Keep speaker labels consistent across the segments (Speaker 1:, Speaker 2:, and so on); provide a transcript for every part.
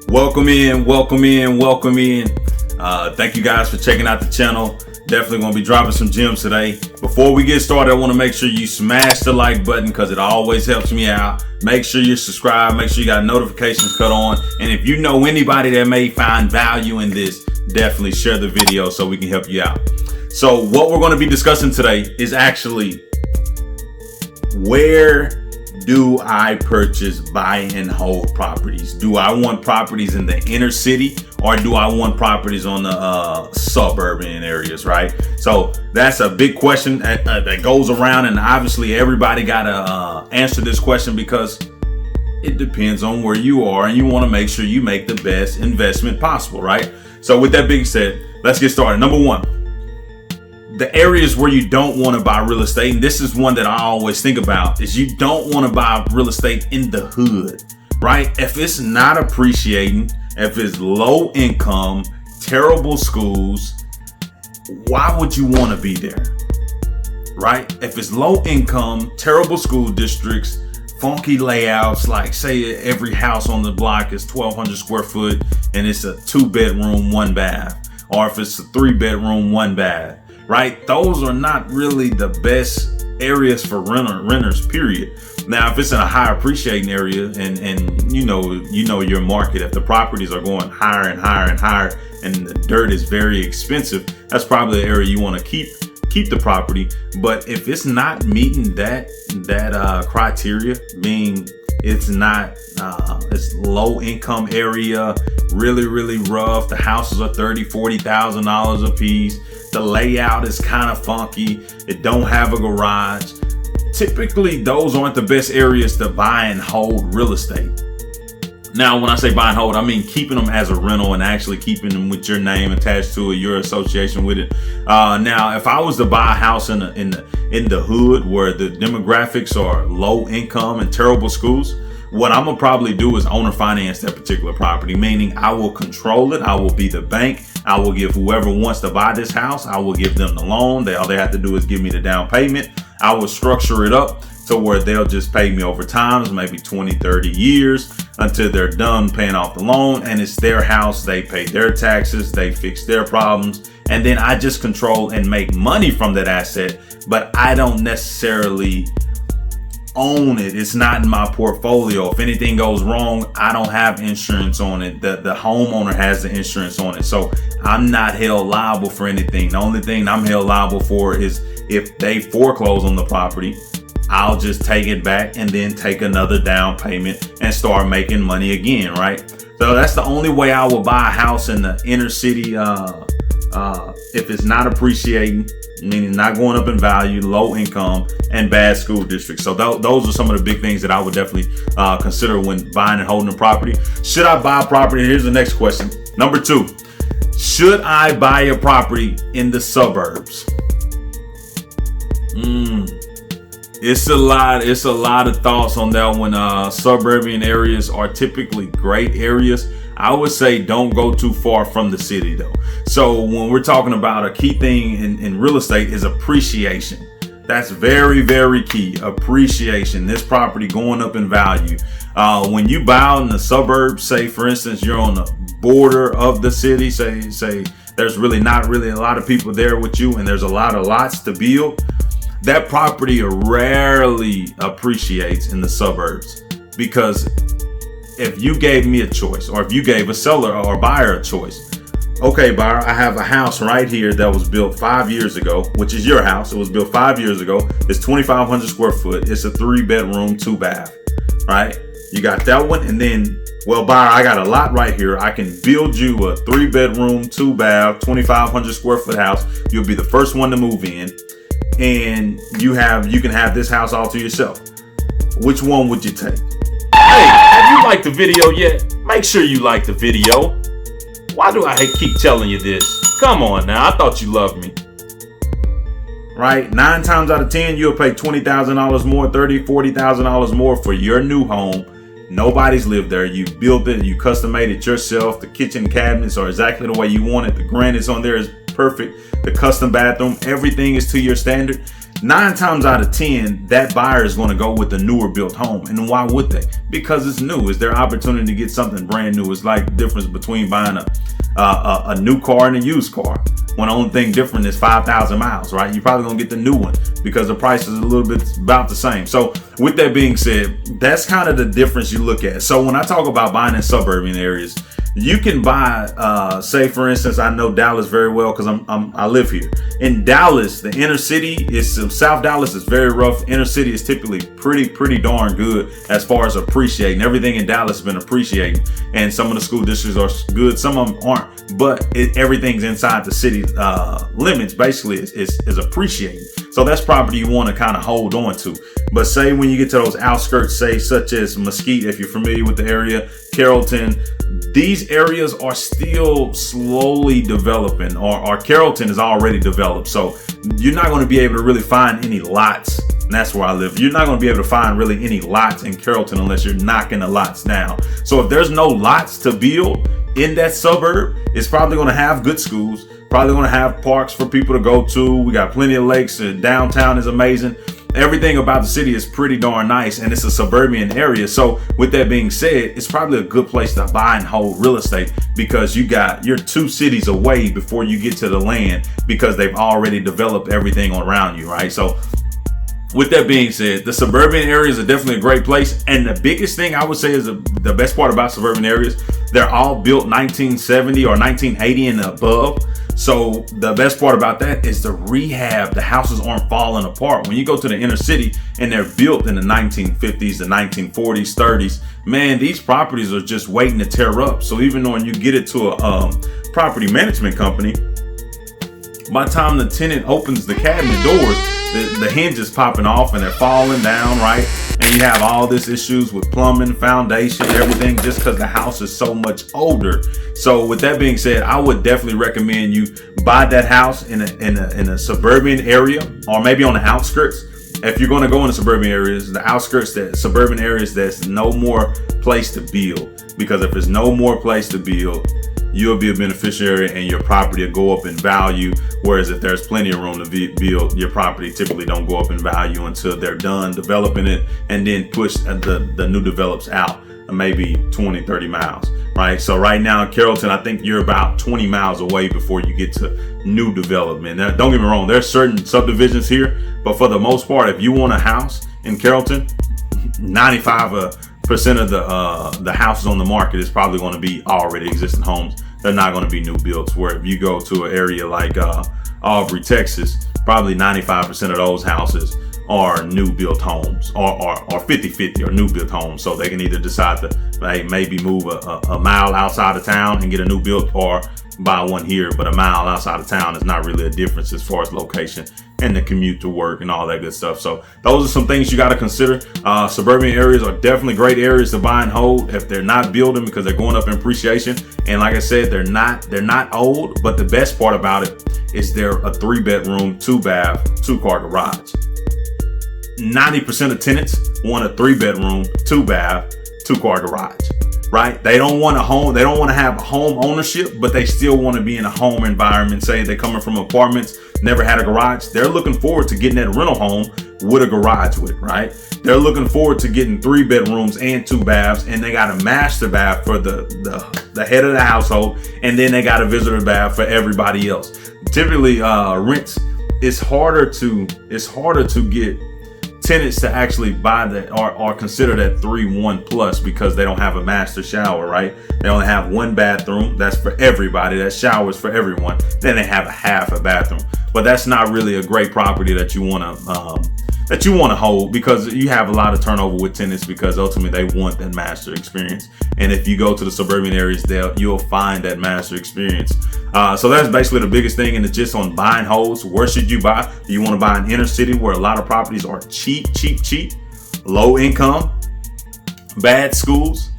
Speaker 1: Welcome in. Thank you guys for checking out the channel. Definitely gonna be dropping some gems today. Before we get started, I want to make sure you smash the like button because it always helps me out. Make sure you're subscribed, make sure you got notifications cut on. And if you know anybody that may find value in this, definitely share the video so we can help you out. So what we're going to be discussing today is actually, where do I purchase, buy and hold properties? Do I want properties in the inner city or do I want properties on the suburban areas, right? So that's a big question that goes around, and obviously everybody got to answer this question because it depends on where you are and you want to make sure you make the best investment possible, right? So with that being said, let's get started. Number one, the areas where you don't want to buy real estate, and this is one that I always think about, is you don't want to buy real estate in the hood, right? If it's not appreciating, if it's low income, terrible schools, why would you want to be there, right? If it's low income, terrible school districts, funky layouts, like say every house on the block is 1,200 square foot and it's a 2-bedroom, 1 bath, or if it's a 3-bedroom, 1 bath, right? Those are not really the best areas for renters, period. Now, if it's in a high appreciating area and you know your market, if the properties are going higher and higher and higher and the dirt is very expensive, that's probably the area you want to keep the property. But if it's not meeting that criteria, being it's low income area, really rough, the houses are $30,000-$40,000 a piece, the layout is kind of funky, it don't have a garage, typically those aren't the best areas to buy and hold real estate. Now, when I say buy and hold, I mean keeping them as a rental and actually keeping them with your name attached to it, your association with it. Now, if I was to buy a house in the hood where the demographics are low income and terrible schools, what I'm gonna probably do is owner finance that particular property, meaning I will control it. I will be the bank. I will give whoever wants to buy this house, I will give them the loan. All they have to do is give me the down payment. I will structure it up to where they'll just pay me over time, maybe 20, 30 years until they're done paying off the loan, and it's their house. They pay their taxes, they fix their problems, and then I just control and make money from that asset, but I don't necessarily own it. It's not in my portfolio. If anything goes wrong, I don't have insurance on it. The homeowner has the insurance on it. So I'm not held liable for anything. The only thing I'm held liable for is if they foreclose on the property, I'll just take it back and then take another down payment and start making money again, right? So that's the only way I will buy a house in the inner city if it's not appreciating, meaning not going up in value, low income, and bad school districts. So those are some of the big things that I would definitely consider when buying and holding a property. Should I buy a property? Here's the next question. Number 2, should I buy a property in the suburbs? It's a lot of thoughts on that one. Suburban areas are typically great areas. I would say don't go too far from the city though. So when we're talking about a key thing in real estate is appreciation. That's very, very key. Appreciation. This property going up in value. When you buy out in the suburbs, say for instance, you're on the border of the city, say there's not really a lot of people there with you and there's a lot of lots to build. That property rarely appreciates in the suburbs, because if you gave me a choice, or if you gave a seller or a buyer a choice, okay, buyer, I have a house right here that was built 5 years ago, which is your house. It was built 5 years ago. It's 2,500 square foot. It's a 3-bedroom, 2 bath, right? You got that one. And then, well, buyer, I got a lot right here. I can build you a 3-bedroom, 2 bath, 2,500 square foot house. You'll be the first one to move in. And you can have this house all to yourself. Which one would you take? Hey, have you liked the video yet? Make sure you like the video. Why do I keep telling you this? Come on now, I thought you loved me. Right? 9 times out of 10, you'll pay $20,000 more, $30,000, $40,000 more for your new home. Nobody's lived there. You built it, you custom made it yourself. The kitchen cabinets are exactly the way you want it. The granite's on there is perfect. The custom bathroom, everything is to your standard. 9 times out of 10, that buyer is going to go with the newer built home. And why would they? Because it's new. It's their opportunity to get something brand new. It's like the difference between buying a new car and a used car. When the only thing different is 5,000 miles, right? You're probably gonna get the new one because the price is a little bit about the same. So with that being said, that's kind of the difference you look at. So when I talk about buying in suburban areas, you can buy, say for instance, I know Dallas very well because I live here. In Dallas, the inner city is South Dallas is very rough. Inner city is typically pretty darn good as far as appreciating. Everything in Dallas has been appreciating, and some of the school districts are good, some of them aren't. But everything's inside the city limits. Basically, is appreciating. So that's property you want to kind of hold on to. But say when you get to those outskirts, say such as Mesquite, if you're familiar with the area, Carrollton, these areas are still slowly developing, or Carrollton is already developed. So you're not going to be able to really find any lots. And that's where I live. You're not going to be able to find really any lots in Carrollton unless you're knocking the lots down. So if there's no lots to build in that suburb, it's probably going to have good schools, probably going to have parks for people to go to. We got plenty of lakes. Downtown is amazing. Everything about the city is pretty darn nice, and it's a suburban area. So with that being said, it's probably a good place to buy and hold real estate because you're 2 cities away before you get to the land because they've already developed everything around you, right? So with that being said, the suburban areas are definitely a great place. And the biggest thing I would say is the best part about suburban areas, they're all built 1970 or 1980 and above. So the best part about that is the rehab. The houses aren't falling apart. When you go to the inner city and they're built in the 1950s, the 1940s, 30s, man, these properties are just waiting to tear up. So even when you get it to a property management company, by the time the tenant opens the cabinet doors, the hinge is popping off and they're falling down, right? And you have all this issues with plumbing, foundation, everything, just because the house is so much older. So with that being said, I would definitely recommend you buy that house in a suburban area, or maybe on the outskirts. If you're going to go in the suburban areas, the outskirts, the suburban areas, there's no more place to build. Because if there's no more place to build, you'll be a beneficiary and your property will go up in value. Whereas if there's plenty of room to build, your property typically don't go up in value until they're done developing it and then push the new develops out maybe 20, 30 miles, right? So right now in Carrollton, I think you're about 20 miles away before you get to new development. Now, don't get me wrong, there's certain subdivisions here, but for the most part, if you want a house in Carrollton, 95% of the houses on the market is probably going to be already existing homes. They're not going to be new builds. Where if you go to an area like Aubrey, Texas, probably 95% of those houses are new built homes, or 50-50 or new built homes. So they can either decide to maybe move a mile outside of town and get a new build, or buy one here. But a mile outside of town is not really a difference as far as location and the commute to work and all that good stuff. So those are some things you got to consider. Suburban areas are definitely great areas to buy and hold if they're not building, because they're going up in appreciation. And like I said, they're not old, but the best part about it is they're a 3-bedroom, 2-bath, 2-car garage. 90% of tenants want a 3-bedroom, 2-bath, 2-car garage, right? They don't want a home. They don't want to have a home ownership, but they still want to be in a home environment. Say they're coming from apartments, never had a garage. They're looking forward to getting that rental home with a garage with it, right? They're looking forward to getting 3 bedrooms and 2 baths, and they got a master bath for the head of the household, and then they got a visitor bath for everybody else. Typically, rents, it's harder to get tenants to actually buy that or consider that 3-1 plus, because they don't have a master shower, right? They only have 1 bathroom. That's for everybody. That shower is for everyone. Then they have a half a bathroom, but that's not really a great property that you want to hold, because you have a lot of turnover with tenants, because ultimately they want that master experience. And if you go to the suburban areas, you'll find that master experience. So that's basically the biggest thing in the gist on buying holds. Where should you buy? You want to buy an inner city where a lot of properties are cheap, low income, bad schools,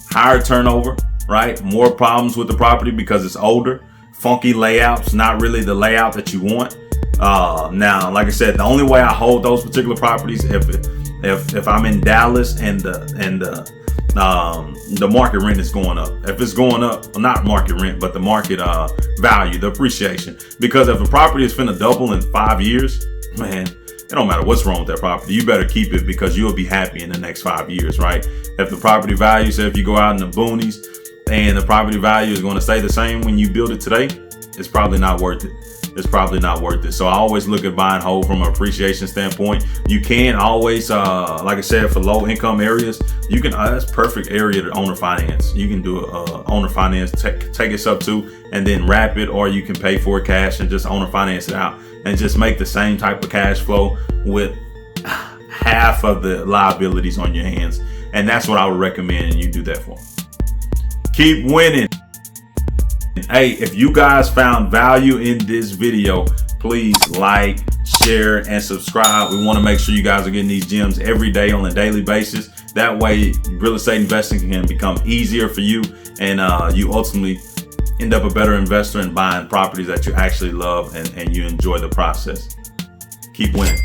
Speaker 1: higher turnover, right? More problems with the property because it's older, funky layouts, not really the layout that you want. Now, like I said, the only way I hold those particular properties if I'm in Dallas and the market rent is going up. If it's going up, well, not market rent, but the market value, the appreciation. Because if a property is finna double in 5 years, man, it don't matter what's wrong with that property. You better keep it because you'll be happy in the next 5 years, right? If the property value, say if you go out in the boonies and the property value is going to stay the same when you build it today, it's probably not worth it. It's probably not worth it. So I always look at buy and hold from an appreciation standpoint. You can always, like I said, for low income areas, you can, that's perfect area to owner finance. You can do owner finance, take us up to, and then wrap it, or you can pay for it cash and just owner finance it out and just make the same type of cash flow with half of the liabilities on your hands. And that's what I would recommend you do that for. Keep winning. Hey, if you guys found value in this video, please like, share, and subscribe. We want to make sure you guys are getting these gems every day on a daily basis. That way, real estate investing can become easier for you, and you ultimately end up a better investor in buying properties that you actually love and you enjoy the process. Keep winning.